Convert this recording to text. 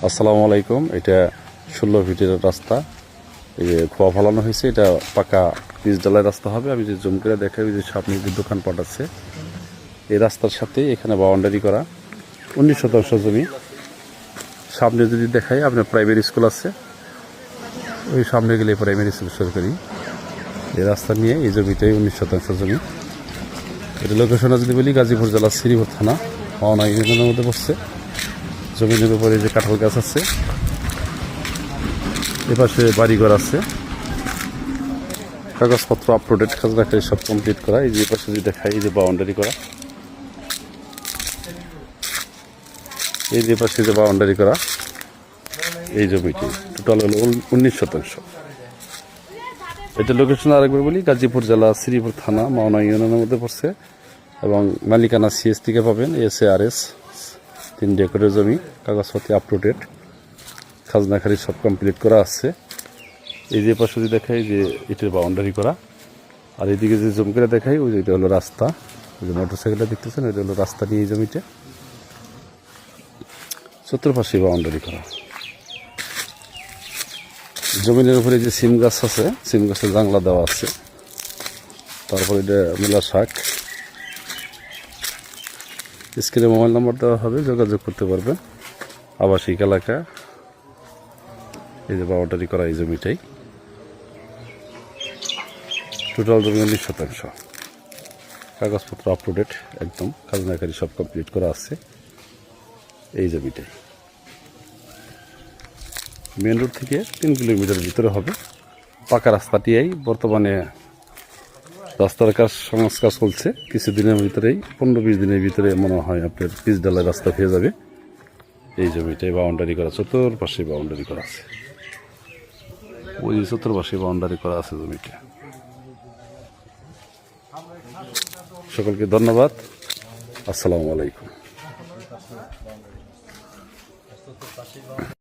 আসসালামু আলাইকুম। এটা 16 ফিটের রাস্তা, এই যে খোয়া ফেলানো হয়েছে। এটা পাকা পিচ ডালাই রাস্তা হবে। আমি যে জুম করে দেখাই, ওই যে সামনে যে দোকানপাট আছে, এই রাস্তার সাথে এখানে বাউন্ডারি করা 19 শতাংশ জমি। সামনে যদি দেখাই, আপনার প্রাইমারি স্কুল আছে, ওই সামনে গেলে প্রাইমারি স্কুল সরকারি। এই রাস্তা নিয়ে এই জমিটাই 19 শতাংশ জমি। এটা লোকেশনে যদি বলি, গাজীপুর জেলার শ্রীপুর থানা মাওনা ইউনিয়নের মধ্যে পড়ছে। জমিনের উপরে যে কাঁঠাল গাছ আছে, এপাশে বাড়িঘর আছে, কাগজপত্র আপলোডেড, খাজনাখারি সব কমপ্লিট করা। এই যে পাশে যদি দেখাই, এই যে বাউন্ডারি করা, এই যে পাশে যে বাউন্ডারি করা এই জমিটি টোটাল হলো 19 শতাংশ। এটা লোকেশন আরেকবার বলি, গাজীপুর জেলা শ্রীপুর থানা মাওনা ইউনিয়নের মধ্যে পড়ছে এবং মালিকানা সিএস থেকে পাবেন। SARS 3 একরের জমি, কাগজপত্র আপলোডেড, খাজনাখারি সব কমপ্লিট করা আছে। এই যে পাশে যদি দেখাই, যে এটার বাউন্ডারি করা। আর এইদিকে যে জমি করে দেখাই, ওই যে এটা হলো রাস্তা, ওই যে মোটরসাইকেলটা দেখতেছেন, এটা হলো রাস্তা নিয়ে এই জমিটা। চতুর্পাশে বাউন্ডারি করা। জমিনের উপরে যে সিম গাছ আছে, সিম গাছের জাংলা দেওয়া আছে। তারপরে এটা মূলা শাক। স্ক্রিনে মোবাইল নাম্বার দেওয়া হবে, যোগাযোগ করতে পারবেন। আবাসিক এলাকা, এই যে বাউন্ডারি করা এই জমিটাই। টোটাল জমি 19 শতাংশ, কাগজপত্র আপলোডেড, একদম খাজনাখারি সব কমপ্লিট করা আছে এই জমিটাই। মেন রোড থেকে 3 কিলোমিটার ভিতরে হবে। পাকা রাস্তাটিই বর্তমানে রাস্তার কাজ চলছে। কিছুদিনের ভিতরেই, 15-20 দিনের ভিতরে মনে হয় আপনার পিচ ডালাই রাস্তা হয়ে যাবে। এই জমিটাই বাউন্ডারি করা, চতুর্পাশে বাউন্ডারি করা আছে। ওই চতুর্পাশে বাউন্ডারি করা আছে জমিটা। সকলকে ধন্যবাদ। আসসালামু আলাইকুম।